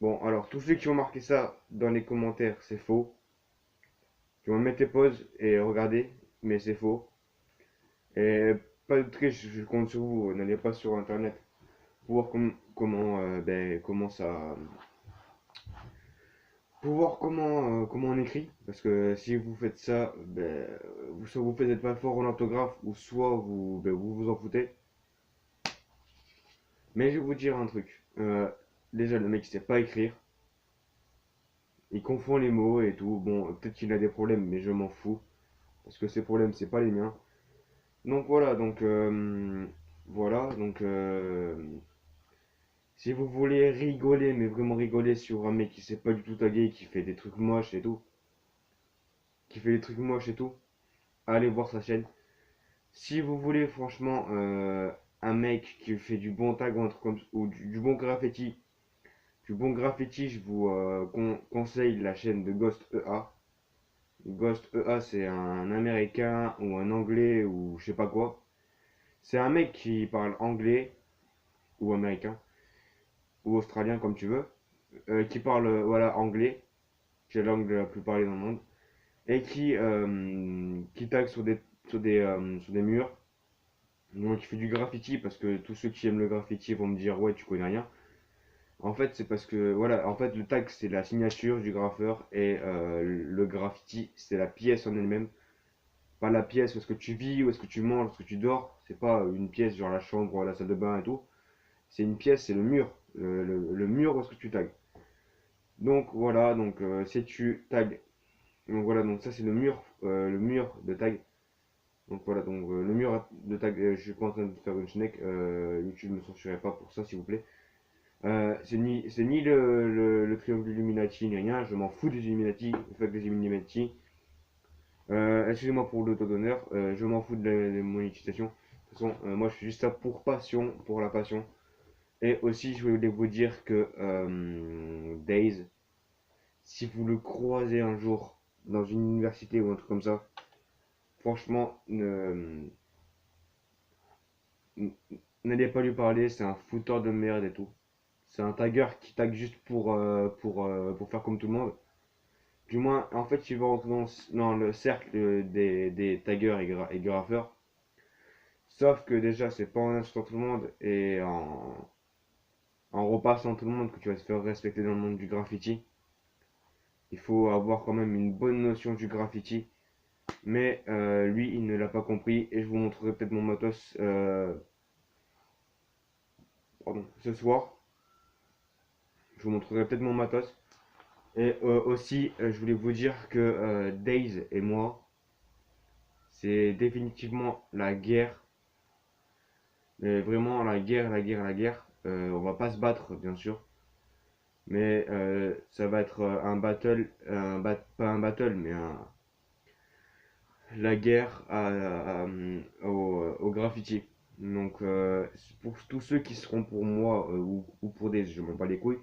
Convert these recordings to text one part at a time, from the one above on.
Bon, alors, tous ceux qui ont marqué ça dans les commentaires, c'est faux. Tu vas mettre tes pauses et regarder, mais c'est faux. Et pas de triche, je compte sur vous. N'allez pas sur internet pour voir comment ça. Pour voir comment on écrit. Parce que si vous faites ça, soit vous faites pas fort en orthographe, ou soit vous en foutez. Mais je vais vous dire un truc. Déjà, le mec, il sait pas écrire. Il confond les mots et tout. Bon, peut-être qu'il a des problèmes, mais je m'en fous. Parce que ces problèmes, c'est pas les miens. Donc voilà, si vous voulez rigoler, mais vraiment rigoler sur un mec qui sait pas du tout taguer, qui fait des trucs moches et tout, allez voir sa chaîne. Si vous voulez franchement un mec qui fait du bon tag ou, un truc ou du bon graffiti, je vous conseille la chaîne de Ghost EA. Ghost EA, c'est un américain ou un anglais ou je sais pas quoi. C'est un mec qui parle anglais ou américain ou australien comme tu veux, qui parle voilà anglais, qui est la langue la plus parlée dans le monde, et qui tag sur des murs. Donc il fait du graffiti parce que tous ceux qui aiment le graffiti vont me dire ouais tu connais rien. En fait c'est parce que voilà, en fait le tag c'est la signature du graffeur et le graffiti c'est la pièce en elle-même. Pas la pièce où est-ce que tu vis, où est-ce que tu manges, où est-ce que tu dors. C'est pas une pièce genre la chambre, la salle de bain et tout. C'est une pièce, c'est le mur. Le mur où est-ce que tu tags. Donc voilà, si tu tags. Donc voilà, donc ça c'est le mur de tag. Donc voilà, le mur de tag, je suis pas en train de faire une schneck, YouTube ne me censurerait pas pour ça s'il vous plaît. C'est ni le triangle Illuminati ni rien, je m'en fous des Illuminati, le fait des Illuminati. Excusez-moi pour l'auto d'honneur, je m'en fous de la monétisation. De toute façon, moi je suis juste ça pour passion, pour la passion. Et aussi, je voulais vous dire que Days, si vous le croisez un jour dans une université ou un truc comme ça, franchement, n'allez pas lui parler, c'est un fouteur de merde et tout. C'est un tagger qui tag juste pour faire comme tout le monde. Du moins, en fait, il va rentrer dans le cercle des taggers et graffeurs. Sauf que déjà, c'est pas en insultant tout le monde et en repassant tout le monde que tu vas te faire respecter dans le monde du graffiti. Il faut avoir quand même une bonne notion du graffiti. Mais lui, il ne l'a pas compris et je vous montrerai peut-être mon matos ce soir. Je vous montrerai peut-être mon matos. Et aussi, je voulais vous dire que Days et moi, c'est définitivement la guerre. Mais vraiment la guerre. On va pas se battre, bien sûr. Mais ça va être un battle, pas un battle, mais la guerre au graffiti. Donc, pour tous ceux qui seront pour moi ou pour des, je m'en bats les couilles.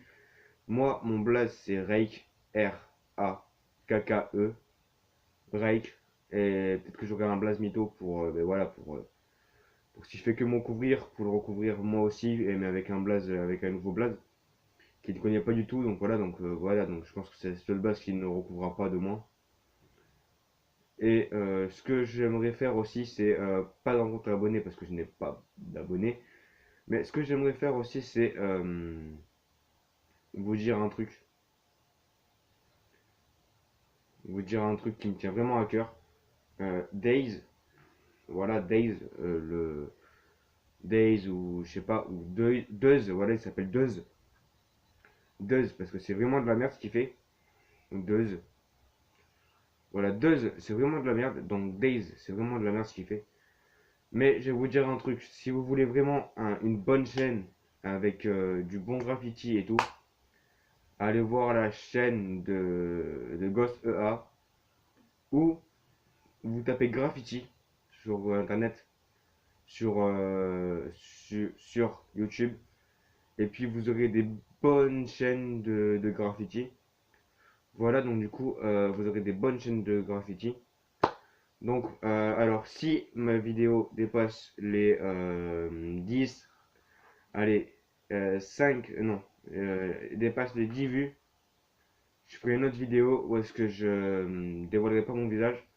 Moi, mon blaze c'est Rake, R-A-K-K-E, Rake. Et peut-être que j'aurai un blaze mytho pour si je fais que m'en couvrir, pour le recouvrir moi aussi, mais avec un blaze, avec un nouveau blaze qu'il ne connaît pas du tout. Donc je pense que c'est le seul blaze qui ne recouvrira pas de moi. Et ce que j'aimerais faire aussi, c'est pas dans compte abonné parce que je n'ai pas d'abonnés. Mais ce que j'aimerais faire aussi, c'est vous dire un truc. Vous dire un truc qui me tient vraiment à cœur. Days, voilà, Days, le Days ou je sais pas, ou Deuz, voilà, il s'appelle Deuz. Deuz, parce que c'est vraiment de la merde ce qu'il fait. Deuz. Voilà, Deuz, c'est vraiment de la merde. Donc Days, c'est vraiment de la merde ce qu'il fait. Mais je vais vous dire un truc, si vous voulez vraiment une bonne chaîne avec du bon graffiti et tout, allez voir la chaîne de Ghost EA ou vous tapez graffiti sur internet, sur YouTube, et puis vous aurez des bonnes chaînes de graffiti. Voilà, donc du coup, vous aurez des bonnes chaînes de graffiti. Donc, alors si ma vidéo dépasse les 10 allez, 5, non, dépasse les 10 vues, je ferai une autre vidéo où est-ce que je dévoilerai pas mon visage,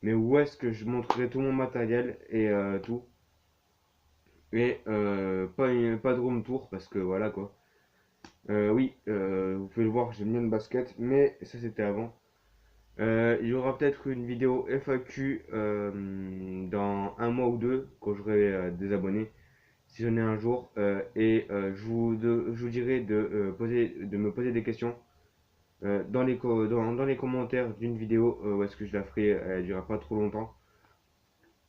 mais où est-ce que je montrerai tout mon matériel et tout. Et pas de room tour parce que voilà quoi. Oui, vous pouvez le voir, j'aime bien le basket, mais ça c'était avant. Il y aura peut-être une vidéo FAQ dans un mois ou deux quand j'aurai des abonnés, si j'en ai un jour. Je vous dirai de me poser des questions dans les commentaires d'une vidéo où est-ce que je la ferai. Elle ne durera pas trop longtemps.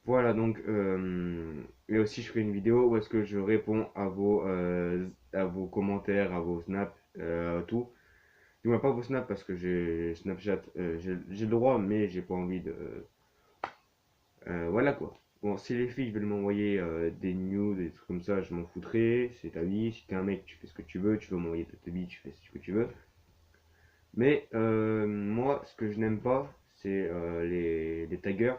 Voilà, donc, et aussi je ferai une vidéo où est-ce que je réponds à vos commentaires, à vos snaps, à tout. Du moins pas vos snaps parce que j'ai Snapchat, j'ai le droit, mais j'ai pas envie de. Voilà quoi. Bon, si les filles veulent m'envoyer des news, des trucs comme ça, je m'en foutrais, c'est ta vie. Si t'es un mec, tu fais ce que tu veux m'envoyer ta vie, tu fais ce que tu veux. Mais moi, ce que je n'aime pas, c'est les taggers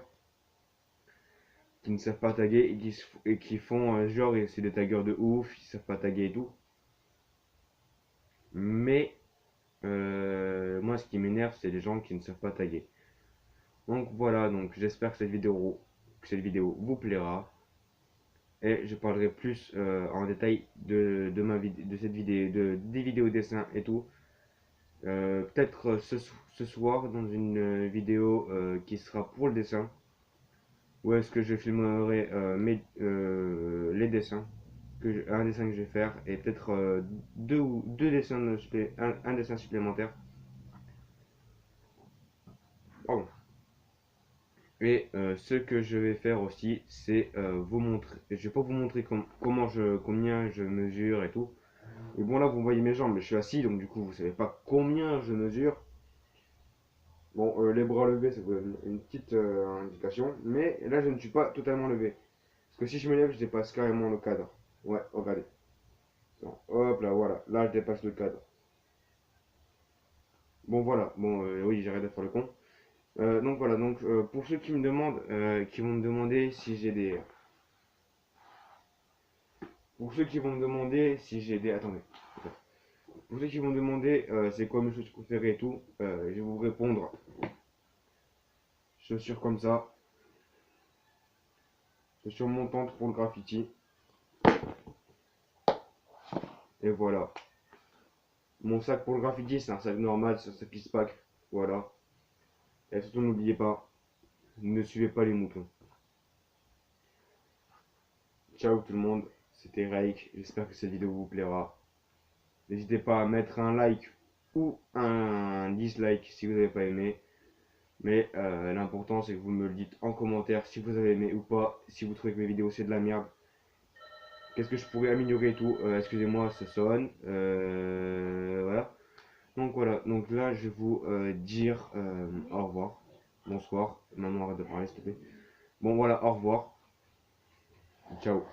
qui ne savent pas taguer et qui font genre et c'est des taggers de ouf, ils savent pas taguer et tout. Mais moi ce qui m'énerve c'est les gens qui ne savent pas taguer. Donc voilà, donc j'espère que cette vidéo vous plaira et je parlerai plus en détail de cette vidéo, des vidéos dessins et tout. Peut-être ce soir dans une vidéo qui sera pour le dessin où est-ce que je filmerai les dessins un dessin que je vais faire et peut-être deux dessins un dessin supplémentaire. Pardon. Et ce que je vais faire aussi, c'est vous montrer. Je vais pas vous montrer combien je mesure et tout. Et bon là vous voyez mes jambes, mais je suis assis donc du coup vous savez pas combien je mesure. Bon les bras levés ça vous donne une petite indication, mais là je ne suis pas totalement levé. Parce que si je me lève je dépasse carrément le cadre. Ouais, regardez. Non, hop là voilà, là je dépasse le cadre. Bon voilà, bon oui j'arrête de faire le con. Donc voilà, donc pour ceux qui me demandent, qui vont me demander si j'ai des... Pour ceux qui vont me demander si j'ai des... Attendez. Pour ceux qui vont me demander c'est quoi mes chaussures préférées et tout, je vais vous répondre. Chaussures comme ça. Chaussures montantes pour le graffiti. Et voilà. Mon sac pour le graffiti, c'est un sac normal, c'est un sac pack. Voilà. Et surtout n'oubliez pas, ne suivez pas les moutons. Ciao tout le monde, c'était Raik, j'espère que cette vidéo vous plaira. N'hésitez pas à mettre un like ou un dislike si vous n'avez pas aimé. Mais l'important c'est que vous me le dites en commentaire si vous avez aimé ou pas, si vous trouvez que mes vidéos c'est de la merde. Qu'est-ce que je pourrais améliorer et tout. Excusez-moi, ça sonne. Voilà. Donc voilà, donc là je vais vous dire au revoir. Bonsoir. Maman arrête de parler s'il te plaît. Bon voilà, au revoir. Ciao.